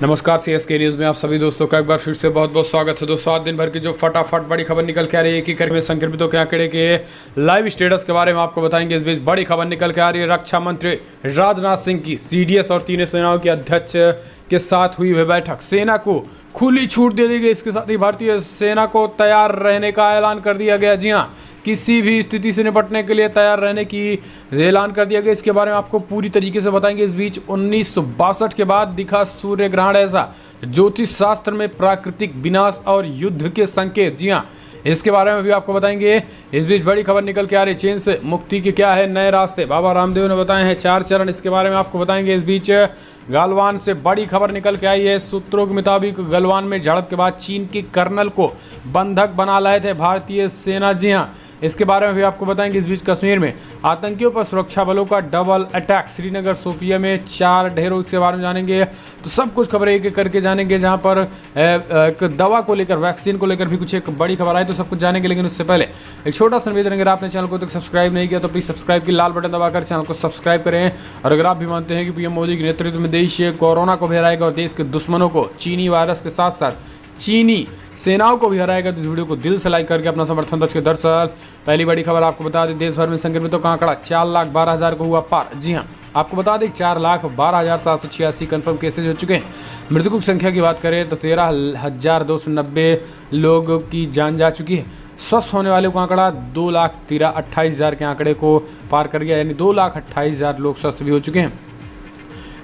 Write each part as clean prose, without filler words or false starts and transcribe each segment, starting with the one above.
नमस्कार, CSK news में आप सभी दोस्तों का एक बार फिर से बहुत बहुत स्वागत है। दोस्तों, आज दिन भर की जो फटाफट बड़ी खबर निकल के आ रही है, एक ही करके संक्रमितों के आंकड़े के लाइव स्टेटस के बारे में आपको बताएंगे। इस बीच बड़ी खबर निकल के आ रही है, रक्षा मंत्री राजनाथ सिंह की सीडीएस और तीनों सेनाओं के अध्यक्ष के साथ हुई वह बैठक। सेना को खुली छूट दे दी गई। इसके साथ ही भारतीय सेना को तैयार रहने का ऐलान कर दिया गया। जी हाँ, किसी भी स्थिति से निपटने के लिए तैयार रहने की ऐलान कर दिया गया। इसके बारे में आपको पूरी तरीके से बताएंगे। इस बीच 1962 के बाद दिखा सूर्य ग्रहण ऐसा ज्योतिष शास्त्र में प्राकृतिक विनाश और युद्ध के संकेत। जी हाँ, इसके बारे में भी आपको बताएंगे। इस बीच बड़ी खबर निकल के आ रही, चीन से मुक्ति के क्या है नए रास्ते, बाबा रामदेव ने बताए हैं 4 चरण। इसके बारे में आपको बताएंगे। इस बीच गलवान से बड़ी खबर निकल के आई है। सूत्रों के मुताबिक गलवान में झड़प के बाद चीन के कर्नल को बंधक बना लाए थे भारतीय सेना। जी हाँ, इसके बारे में भी आपको बताएंगे। इस बीच कश्मीर में आतंकियों पर सुरक्षा बलों का डबल अटैक। श्रीनगर शोपिया में 4 ढेरों के बारे में जानेंगे। तो सब कुछ खबरें एक एक करके जानेंगे। जहां पर एक दवा को लेकर, वैक्सीन को लेकर भी कुछ एक बड़ी खबर आई, तो सब कुछ जानेंगे। लेकिन उससे पहले एक छोटा सा निवेदन, अगर आपने चैनल को तक सब्सक्राइब नहीं किया तो प्लीज़ सब्सक्राइब की लाल बटन दबाकर चैनल को सब्सक्राइब करें। और अगर आप भी मानते हैं कि पीएम मोदी के नेतृत्व में देश कोरोना को भी हराएगा और देश के दुश्मनों को चीनी वायरस के साथ साथ चीनी सेनाओं को भी हराएगा, तो इस वीडियो को दिल से लाइक करके अपना समर्थन दर्ज करें। दरअसल पहली बड़ी खबर आपको बता दें, देश भर में संक्रमितों का आंकड़ा 4,12,000 को हुआ पार। जी हां, आपको बता दें 4,12,786 कंफर्म केसेज हो चुके हैं। मृतकों की संख्या की बात करें तो 13,290 लोगों की जान जा चुकी है। स्वस्थ होने वालों का आंकड़ा 2,28,000 के आंकड़े को पार कर गया, यानी 2,28,000 लोग स्वस्थ भी हो चुके हैं।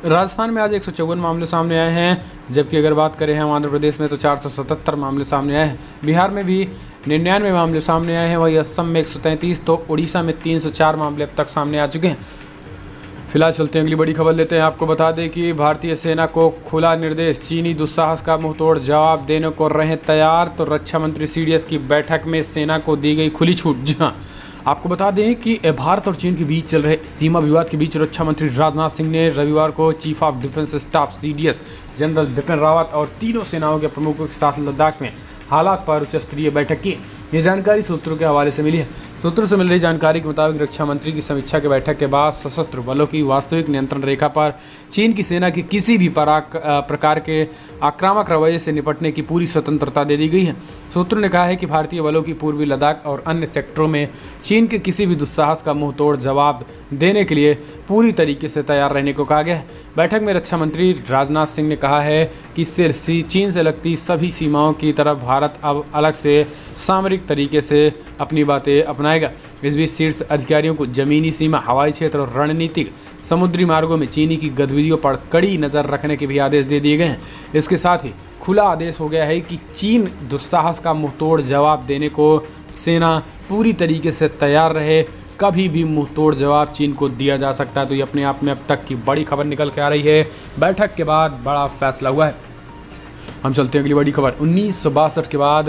राजस्थान में आज 154 मामले सामने आए हैं, जबकि अगर बात करें हम आंध्र प्रदेश में तो 477 मामले सामने आए हैं। बिहार में भी 99 मामले सामने आए हैं। वही असम में 133, तो उड़ीसा में 304 मामले अब तक सामने आ चुके हैं। फिलहाल चलते हैं अगली बड़ी खबर लेते हैं। आपको बता दें कि भारतीय सेना को खुला निर्देश, चीनी दुस्साहस का मुंहतोड़ जवाब देने को रहे तैयार। तो रक्षा मंत्री सीडीएस की बैठक में सेना को दी गई खुली छूट। जी हाँ, आपको बता दें कि भारत और चीन के बीच चल रहे सीमा विवाद के बीच रक्षा मंत्री राजनाथ सिंह ने रविवार को chief of defence staff CDS general Bipin Rawat और तीनों सेनाओं के प्रमुखों के साथ लद्दाख में हालात पर उच्च स्तरीय बैठक की। ये जानकारी सूत्रों के हवाले से मिली है। सूत्रों से मिल रही जानकारी के मुताबिक रक्षा मंत्री की समीक्षा की बैठक के बाद सशस्त्र बलों की वास्तविक नियंत्रण रेखा पर चीन की सेना की किसी भी प्रकार के आक्रामक रवैये से निपटने की पूरी स्वतंत्रता दे दी गई है। सूत्रों ने कहा है कि भारतीय बलों की पूर्वी लद्दाख और अन्य सेक्टरों में चीन के किसी भी दुस्साहस का मुंहतोड़ जवाब देने के लिए पूरी तरीके से तैयार रहने को कहा गया है। बैठक में रक्षा मंत्री राजनाथ सिंह ने कहा है कि चीन से लगती सभी सीमाओं की तरफ भारत अब अलग से सामरिक तरीके से अपनी बातें अपनाएगा। इस बीच शीर्ष अधिकारियों को जमीनी सीमा, हवाई क्षेत्र और रणनीतिक समुद्री मार्गों में चीनी की गतिविधियों पर कड़ी नज़र रखने के भी आदेश दे दिए गए हैं। इसके साथ ही खुला आदेश हो गया है कि चीन दुस्साहस का मुंहतोड़ जवाब देने को सेना पूरी तरीके से तैयार रहे। कभी भी मुंहतोड़ जवाब चीन को दिया जा सकता है। तो ये अपने आप में अब तक की बड़ी खबर निकल के आ रही है। बैठक के बाद बड़ा फैसला हुआ है। हम चलते हैं अगली बड़ी खबर। 1962 के बाद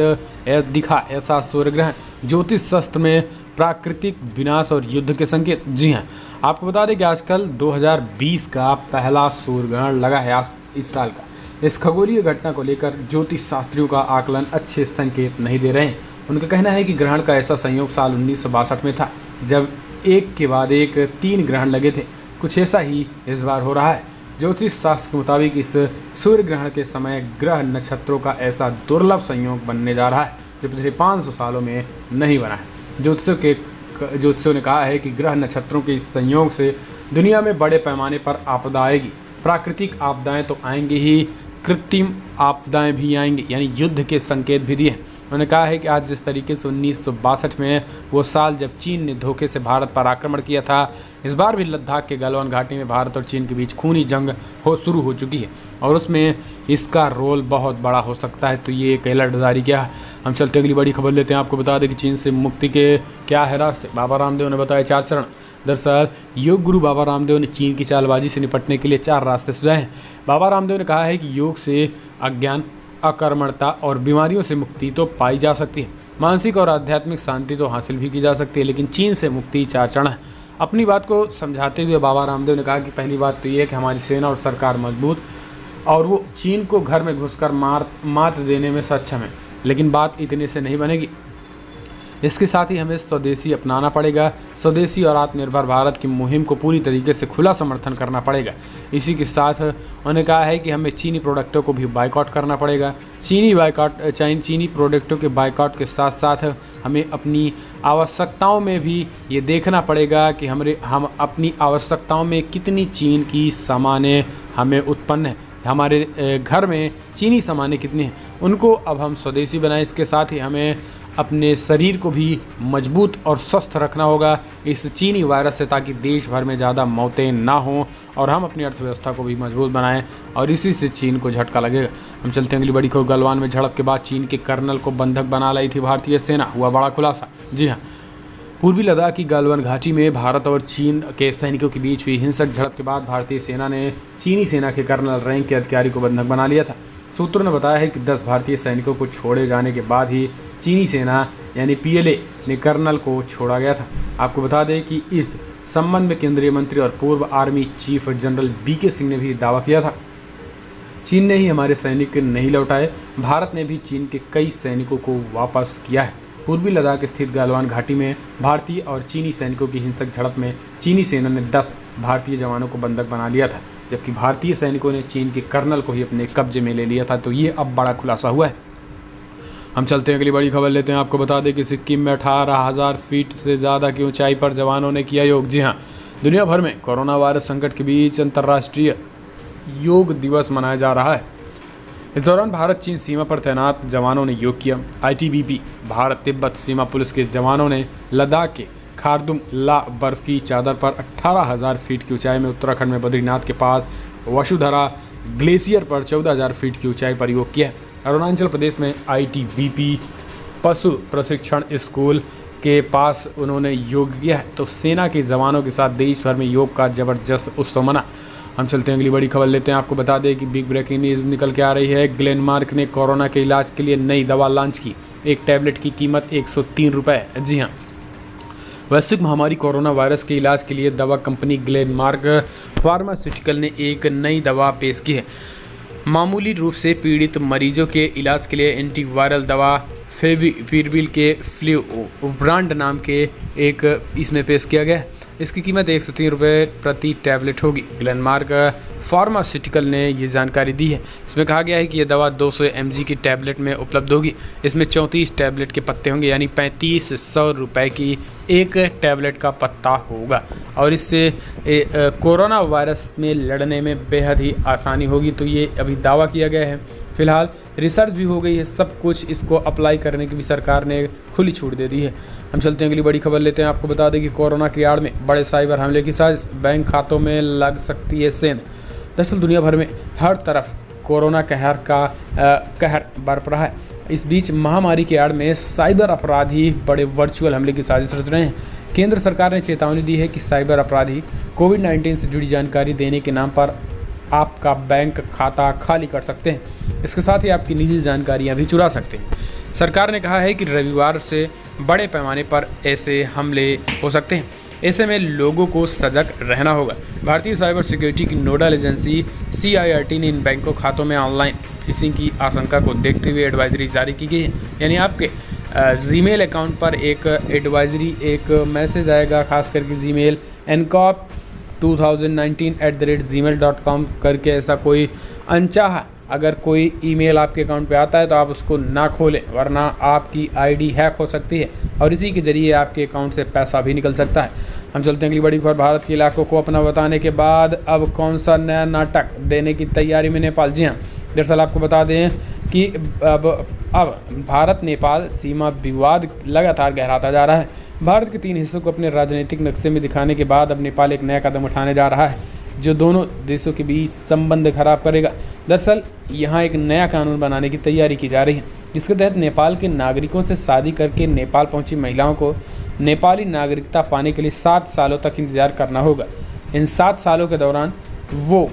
दिखा ऐसा सूर्य ग्रहण, ज्योतिष शास्त्र में प्राकृतिक विनाश और युद्ध के संकेत। जी हाँ, आपको बता दें कि आजकल 2020 का पहला सूर्य ग्रहण लगा है इस साल का। इस खगोलीय घटना को लेकर ज्योतिष शास्त्रियों का आकलन अच्छे संकेत नहीं दे रहे हैं। उनका कहना है कि ग्रहण का ऐसा संयोग साल 1962 में था, जब एक के बाद एक 3 ग्रहण लगे थे। कुछ ऐसा ही इस बार हो रहा है। ज्योतिष शास्त्र के मुताबिक इस सूर्य ग्रहण के समय ग्रह नक्षत्रों का ऐसा दुर्लभ संयोग बनने जा रहा है जो पिछले 500 सालों में नहीं बना है। ज्योतिषियों ने कहा है कि ग्रह नक्षत्रों के इस संयोग से दुनिया में बड़े पैमाने पर आपदा आएगी। प्राकृतिक आपदाएं तो आएंगी ही, कृत्रिम आपदाएं भी आएंगी, यानी युद्ध के संकेत भी दिए। उन्होंने कहा है कि आज जिस तरीके से 1962 में वो साल जब चीन ने धोखे से भारत पर आक्रमण किया था, इस बार भी लद्दाख के गलवान घाटी में भारत और चीन के बीच खूनी जंग शुरू हो चुकी है और उसमें इसका रोल बहुत बड़ा हो सकता है। तो ये एक अलर्ट जारी किया है। हम चलते अगली बड़ी खबर लेते हैं। आपको बता दें कि चीन से मुक्ति के क्या है रास्ते, बाबा रामदेव ने बताया 4 चरण। दरअसल योग गुरु बाबा रामदेव ने चीन की चालबाजी से निपटने के लिए 4 रास्ते सुझाए हैं। बाबा रामदेव ने कहा है कि योग से अज्ञान, अकर्मणता और बीमारियों से मुक्ति तो पाई जा सकती है, मानसिक और आध्यात्मिक शांति तो हासिल भी की जा सकती है, लेकिन चीन से मुक्ति 4 चरण है। अपनी बात को समझाते हुए बाबा रामदेव ने कहा कि पहली बात तो ये है कि हमारी सेना और सरकार मजबूत और वो चीन को घर में घुसकर मात देने में सक्षम है, लेकिन बात इतने से नहीं बनेगी। इसके साथ ही हमें स्वदेशी अपनाना पड़ेगा। स्वदेशी और आत्मनिर्भर भारत की मुहिम को पूरी तरीके से खुला समर्थन करना पड़ेगा। इसी के साथ उन्होंने कहा है कि हमें चीनी प्रोडक्टों को भी बाइकआउट करना पड़ेगा। चीनी प्रोडक्टों के बाइकआउट के साथ साथ हमें अपनी आवश्यकताओं में भी ये देखना पड़ेगा कि हम अपनी आवश्यकताओं में कितनी चीन की सामानें हमें उत्पन्न है, हमारे घर में चीनी सामानें कितनी हैं, उनको अब हम स्वदेशी बनाएं। इसके साथ ही हमें अपने शरीर को भी मजबूत और स्वस्थ रखना होगा इस चीनी वायरस से, ताकि देश भर में ज़्यादा मौतें ना हों और हम अपनी अर्थव्यवस्था को भी मजबूत बनाएं और इसी से चीन को झटका लगेगा। हम चलते हैं अगली बड़ी खबर। गलवान में झड़प के बाद चीन के कर्नल को बंधक बना लाई थी भारतीय सेना, हुआ बड़ा खुलासा। जी हाँ, पूर्वी लद्दाख की गलवान घाटी में भारत और चीन के सैनिकों के बीच हुई हिंसक झड़प के बाद भारतीय सेना ने चीनी सेना के कर्नल रैंक के अधिकारी को बंधक बना लिया था। सूत्रों ने बताया है कि 10 भारतीय सैनिकों को छोड़े जाने के बाद ही चीनी सेना यानी PLA ने कर्नल को छोड़ा गया था। आपको बता दें कि इस संबंध में केंद्रीय मंत्री और पूर्व army chief general BK Singh ने भी दावा किया था। चीन ने ही हमारे सैनिक नहीं लौटाए, भारत ने भी चीन के कई सैनिकों को वापस किया है। पूर्वी लद्दाख स्थित गलवान घाटी में भारतीय और चीनी सैनिकों की हिंसक झड़प में चीनी सेना ने 10 भारतीय जवानों को बंधक बना लिया था, जबकि भारतीय सैनिकों ने चीन के कर्नल को ही अपने कब्जे में ले लिया था। तो ये अब बड़ा खुलासा हुआ है। हम चलते हैं अगली बड़ी खबर लेते हैं। आपको बता दें कि सिक्किम में 18,000 फीट से ज़्यादा की ऊंचाई पर जवानों ने किया योग। जी हाँ, दुनिया भर में कोरोना वायरस संकट के बीच अंतर्राष्ट्रीय योग दिवस मनाया जा रहा है। इस दौरान भारत चीन सीमा पर तैनात जवानों ने योग किया। ITBP भारत तिब्बत सीमा पुलिस के जवानों ने लद्दाख के खारदुम ला बर्फ की चादर पर 18,000 फीट की ऊंचाई में, उत्तराखंड में बद्रीनाथ के पास वसुधरा ग्लेशियर पर 14,000 फीट की ऊंचाई पर योग किया। अरुणाचल प्रदेश में ITBP पशु प्रशिक्षण स्कूल के पास उन्होंने योग किया है। तो सेना के जवानों के साथ देश भर में योग का जबरदस्त उत्सव मना। हम चलते हैं अगली बड़ी खबर लेते हैं। आपको बता दें कि बिग ब्रेकिंग न्यूज़ निकल के आ रही है। ग्लेनमार्क ने कोरोना के इलाज के लिए नई दवा लॉन्च की। एक टैबलेट की कीमत 103 रुपये। जी हाँ, वैश्विक महामारी कोरोना वायरस के इलाज के लिए दवा कंपनी ग्लेनमार्क फार्मास्यूटिकल ने एक नई दवा पेश की है। मामूली रूप से पीड़ित मरीजों के इलाज के लिए एंटीवायरल दवा फेविपिराविर के फ्लूब्रांड नाम के एक इसमें पेश किया गया है। इसकी कीमत 103 रुपये प्रति टैबलेट होगी। ग्लेनमार्क फार्मास्यूटिकल ने ये जानकारी दी है। इसमें कहा गया है कि यह दवा 200 mg की टैबलेट में उपलब्ध होगी। इसमें 34 टैबलेट के पत्ते होंगे, यानी 3500 रुपये की एक टैबलेट का पत्ता होगा और इससे कोरोना वायरस में लड़ने में बेहद ही आसानी होगी। तो ये अभी दावा किया गया है। फिलहाल रिसर्च भी हो गई है, सब कुछ इसको अप्लाई करने की भी सरकार ने खुली छूट दे दी है। हम चलते हैं अगली बड़ी खबर लेते हैं। आपको बता दें कि कोरोना की आड़ में बड़े साइबर हमले की साजिश, बैंक खातों में लग सकती है सेंध। दरअसल दुनिया भर में हर तरफ कोरोना कहर बरप रहा है। इस बीच महामारी की आड़ में साइबर अपराधी बड़े वर्चुअल हमले की साजिश रच रहे हैं। केंद्र सरकार ने चेतावनी दी है कि साइबर अपराधी कोविड-19 से जुड़ी जानकारी देने के नाम पर आपका बैंक खाता खाली कर सकते हैं। इसके साथ ही आपकी निजी जानकारियां भी चुरा सकते हैं। सरकार ने कहा है कि रविवार से बड़े पैमाने पर ऐसे हमले हो सकते हैं। ऐसे में लोगों को सजग रहना होगा। भारतीय साइबर सिक्योरिटी की नोडल एजेंसी CIRT ने इन बैंकों खातों में ऑनलाइन फिशिंग की आशंका को देखते हुए एडवाइजरी जारी की गई है। यानी आपके जीमेल अकाउंट पर एक एडवाइजरी, एक मैसेज आएगा, खास करके जीमेल encop2019@gmail.com करके ऐसा कोई अनचाहा अगर कोई ईमेल आपके अकाउंट पे आता है तो आप उसको ना खोलें, वरना आपकी ID हैक हो सकती है और इसी के ज़रिए आपके अकाउंट से पैसा भी निकल सकता है। हम चलते हैं अगली बड़ी खबर। भारत के इलाकों को अपना बताने के बाद अब कौन सा नया नाटक देने की तैयारी में नेपाल। जी हाँ, दरअसल आपको बता दें कि अब भारत नेपाल सीमा विवाद लगातार गहराता जा रहा है। भारत के 3 हिस्सों को अपने राजनीतिक नक्शे में दिखाने के बाद अब नेपाल एक नया कदम उठाने जा रहा है जो दोनों देशों के बीच संबंध खराब करेगा। दरअसल यहाँ एक नया कानून बनाने की तैयारी की जा रही है, जिसके तहत नेपाल के नागरिकों से शादी करके नेपाल पहुंची महिलाओं को नेपाली नागरिकता पाने के लिए 7 सालों तक इंतजार करना होगा। इन 7 सालों के दौरान वो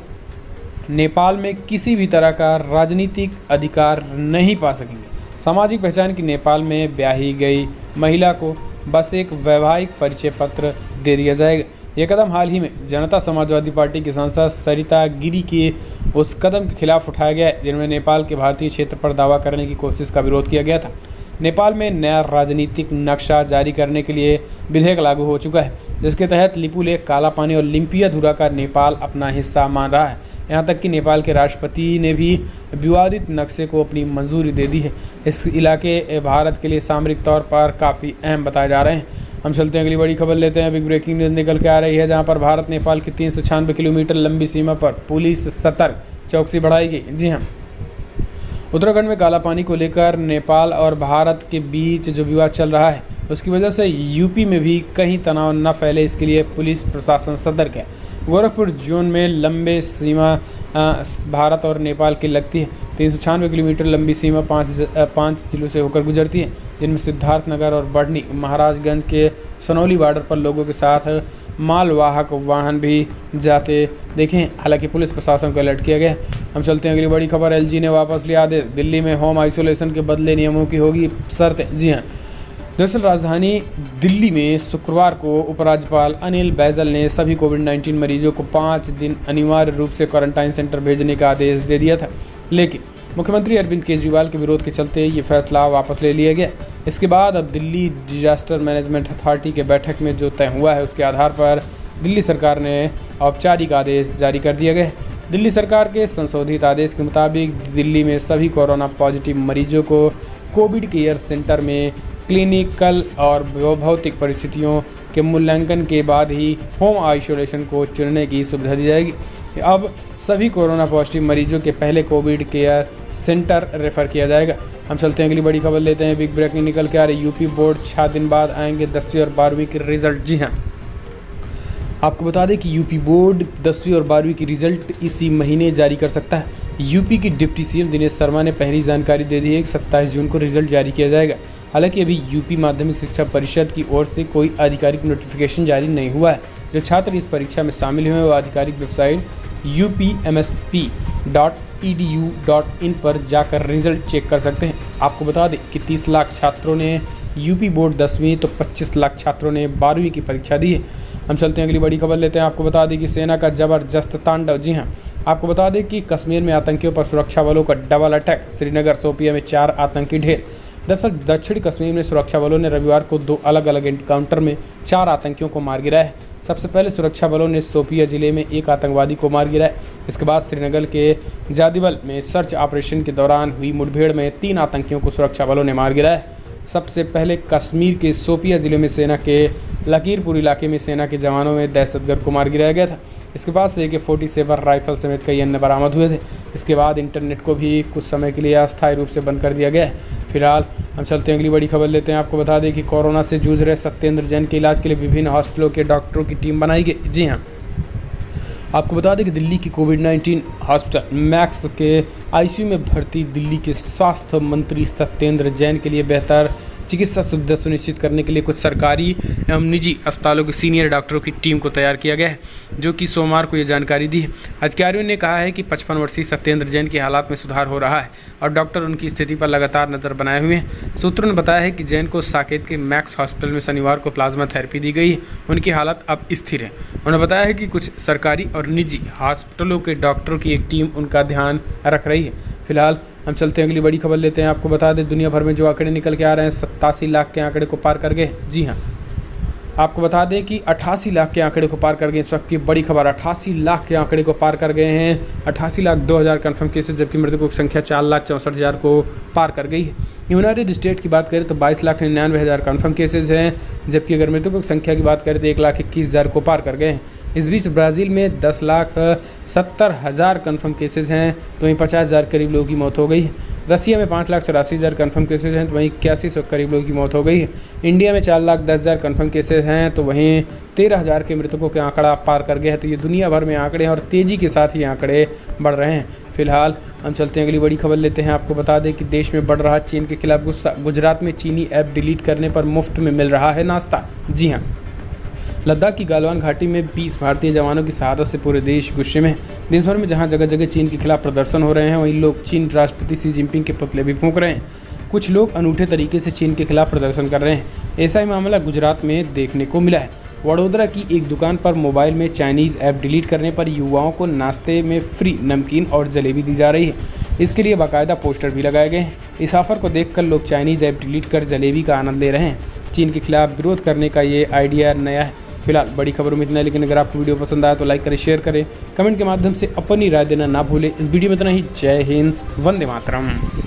नेपाल में किसी भी तरह का राजनीतिक अधिकार नहीं पा सकेंगे। सामाजिक पहचान की नेपाल में ब्याही गई महिला को बस एक वैवाहिक परिचय पत्र दे दिया जाएगा। यह कदम हाल ही में जनता समाजवादी पार्टी की सांसद सरिता गिरी के उस कदम के खिलाफ उठाया गया है जिनमें नेपाल के भारतीय क्षेत्र पर दावा करने की कोशिश का विरोध किया गया था। नेपाल में नया राजनीतिक नक्शा जारी करने के लिए विधेयक लागू हो चुका है, जिसके तहत लिपुलेख, काला पानी और लिम्पियाधुरा का नेपाल अपना हिस्सा मान रहा है। यहाँ तक कि नेपाल के राष्ट्रपति ने भी विवादित नक्शे को अपनी मंजूरी दे दी है। इस इलाके भारत के लिए सामरिक तौर पर काफ़ी अहम बताए जा रहे हैं। हम चलते हैं अगली बड़ी खबर लेते हैं। बिग ब्रेकिंग न्यूज़ निकल के आ रही है, जहाँ पर भारत नेपाल की 396 किलोमीटर लंबी सीमा पर पुलिस सतर्क, चौकसी बढ़ाई गई। जी हाँ, उत्तराखंड में काला पानी को लेकर नेपाल और भारत के बीच जो विवाद चल रहा है, उसकी वजह से यूपी में भी कहीं तनाव न फैले, इसके लिए पुलिस प्रशासन सतर्क है। गोरखपुर जोन में लंबे सीमा भारत और नेपाल की लगती है। 396 किलोमीटर लंबी सीमा पाँच जिलों से होकर गुजरती है, जिनमें सिद्धार्थनगर और बढ़नी, महाराजगंज के सनौली बॉर्डर पर लोगों के साथ मालवाहक वाहन भी जाते देखे हैं। हालांकि पुलिस प्रशासन को अलर्ट किया गया। हम चलते हैं अगली बड़ी खबर। एलजी ने वापस लिया आदेश, दिल्ली में होम आइसोलेशन के बदले नियमों की होगी शर्तें। जी हाँ, दरअसल राजधानी दिल्ली में शुक्रवार को उपराज्यपाल अनिल बैजल ने सभी कोविड-19 मरीजों को 5 दिन अनिवार्य रूप से क्वारंटाइन सेंटर भेजने का आदेश दे दिया था, लेकिन मुख्यमंत्री अरविंद केजरीवाल के विरोध के चलते ये फैसला वापस ले लिया गया। इसके बाद अब दिल्ली डिजास्टर मैनेजमेंट अथॉरिटी के बैठक में जो तय हुआ है, उसके आधार पर दिल्ली सरकार ने औपचारिक आदेश जारी कर दिया गया। दिल्ली सरकार के संशोधित आदेश के मुताबिक दिल्ली में सभी कोरोना पॉजिटिव मरीजों को कोविड केयर सेंटर में क्लिनिकल और भौतिक परिस्थितियों के मूल्यांकन के बाद ही होम आइसोलेशन को चुनने की सुविधा दी जाएगी। अब सभी कोरोना पॉजिटिव मरीजों के पहले कोविड केयर सेंटर रेफर किया जाएगा। हम चलते हैं अगली बड़ी खबर लेते हैं। बिग ब्रेकिंग निकल के आ रही, यूपी बोर्ड 6 दिन बाद आएंगे 10वीं और 12वीं के रिजल्ट। जी हाँ, आपको बता दें कि यूपी बोर्ड 10वीं और 12वीं की रिजल्ट इसी महीने जारी कर सकता है। यूपी की डिप्टी सीएम दिनेश शर्मा ने पहली जानकारी दे दी है कि 27 जून को रिजल्ट जारी किया जाएगा। हालांकि अभी यूपी माध्यमिक शिक्षा परिषद की ओर से कोई आधिकारिक नोटिफिकेशन जारी नहीं हुआ है। जो छात्र इस परीक्षा में शामिल हुए वो आधिकारिक वेबसाइट upmsp.edu.in पर जाकर रिजल्ट चेक कर सकते हैं। आपको बता दें कि 30 लाख छात्रों ने यूपी बोर्ड 10वीं तो 25 लाख छात्रों ने 12वीं की परीक्षा दी है। हम चलते हैं अगली बड़ी खबर लेते हैं। आपको बता दें कि सेना का जबरदस्त तांडव। जी हाँ, आपको बता दें कि कश्मीर में आतंकियों पर सुरक्षा बलों का डबल अटैक, श्रीनगर शोपियां में 4 आतंकी ढेर। दरअसल दक्षिण कश्मीर में सुरक्षा बलों ने रविवार को 2 अलग अलग एनकाउंटर में 4 आतंकियों को मार गिराया है। सबसे पहले सुरक्षा बलों ने शोपिया जिले में एक आतंकवादी को मार गिराया। इसके बाद श्रीनगर के जादिबल में सर्च ऑपरेशन के दौरान हुई मुठभेड़ में 3 आतंकियों को सुरक्षा बलों ने मार गिराया। सबसे पहले कश्मीर के शोपिया जिले में सेना के लकीरपुर इलाके में सेना के जवानों में दहशतगर्द को मार गिराया गया था। इसके बाद से AK-47 राइफल समेत कई अन्य बरामद हुए थे। इसके बाद इंटरनेट को भी कुछ समय के लिए अस्थायी रूप से बंद कर दिया गया है। फिलहाल हम चलते हैं अगली बड़ी खबर लेते हैं। आपको बता दें कि कोरोना से जूझ रहे सत्येंद्र जैन के इलाज के लिए विभिन्न हॉस्पिटलों के डॉक्टरों की टीम बनाई गई। जी हाँ, आपको बता दें कि दिल्ली की कोविड-19 हॉस्पिटल मैक्स के आईसीयू में भर्ती दिल्ली के स्वास्थ्य मंत्री सत्येंद्र जैन के लिए बेहतर चिकित्सा सुविधा सुनिश्चित करने के लिए कुछ सरकारी एवं निजी अस्पतालों के सीनियर डॉक्टरों की टीम को तैयार किया गया है, जो कि सोमवार को ये जानकारी दी है। अधिकारियों ने कहा है कि 55 वर्षीय सत्येंद्र जैन की हालात में सुधार हो रहा है और डॉक्टर उनकी स्थिति पर लगातार नजर बनाए हुए हैं। सूत्रों ने बताया है कि जैन को साकेत के मैक्स हॉस्पिटल में शनिवार को प्लाज्मा थेरेपी दी गई है। उनकी हालत अब स्थिर है। उन्होंने बताया है कि कुछ सरकारी और निजी हॉस्पिटलों के डॉक्टरों की एक टीम उनका ध्यान रख रही है। फिलहाल हम चलते हैं अगली बड़ी खबर लेते हैं। आपको बता दें दुनिया भर में जो आंकड़े निकल के आ रहे हैं 87 लाख के आंकड़े को पार कर गए। जी हाँ, आपको बता दें कि 88 लाख के आंकड़े को पार कर गए। इस वक्त की बड़ी खबर, 88 लाख के आंकड़े को पार कर गए हैं। 88,02,000 कन्फर्म केसेस, जबकि मृतकों की संख्या 4,64,000 को पार कर गई है। यूनाइटेड स्टेट की बात करें तो 22,99,000 कन्फर्म केसेज हैं, जबकि अगर मृतकों की संख्या की बात करें तो 1,21,000 को पार कर गए हैं। इस बीच ब्राज़ील में 10,70,000 कन्फर्म केसेज हैं, तो वहीं 50,000 करीब लोगों की मौत हो गई है। रसिया में 5,84,000 कन्फर्म केसेज हैं, तो वहीं 8100 करीब लोगों की मौत हो गई है। इंडिया में 4,10,000 कन्फर्म केसेज हैं, तो वहीं 13,000 के मृतकों के आंकड़ा पार कर गए हैं। तो ये दुनिया भर में आंकड़े हैं और तेज़ी के साथ ही आंकड़े बढ़ रहे हैं। फिलहाल हम चलते हैं अगली बड़ी खबर लेते हैं। आपको बता दें कि देश में बढ़ रहा चीन के खिलाफ गुस्सा, गुजरात में चीनी ऐप डिलीट करने पर मुफ्त में मिल रहा है नाश्ता। जी हाँ, लद्दाख की गालवान घाटी में 20 भारतीय जवानों की शहादत से पूरे देश गुस्से में। देश भर में जहां जगह जगह चीन के खिलाफ प्रदर्शन हो रहे हैं, वहीं लोग चीन राष्ट्रपति शी जिनपिंग के पुतले भी फूंक रहे हैं। कुछ लोग अनूठे तरीके से चीन के खिलाफ प्रदर्शन कर रहे हैं। ऐसा ही मामला गुजरात में देखने को मिला है। वडोदरा की एक दुकान पर मोबाइल में चाइनीज़ ऐप डिलीट करने पर युवाओं को नाश्ते में फ्री नमकीन और जलेबी दी जा रही है। इसके लिए बाकायदा पोस्टर भी लगाए गए हैं। इस ऑफर को देखकर लोग चाइनीज़ ऐप डिलीट कर जलेबी का आनंद ले रहे हैं। चीन के खिलाफ विरोध करने का ये आइडिया नया है। फिलहाल बड़ी खबरों में इतना है, लेकिन अगर आपको वीडियो पसंद आया तो लाइक करें, शेयर करें, कमेंट के माध्यम से अपनी राय देना ना भूलें। इस वीडियो में इतना ही। जय हिंद, वंदे मातरम।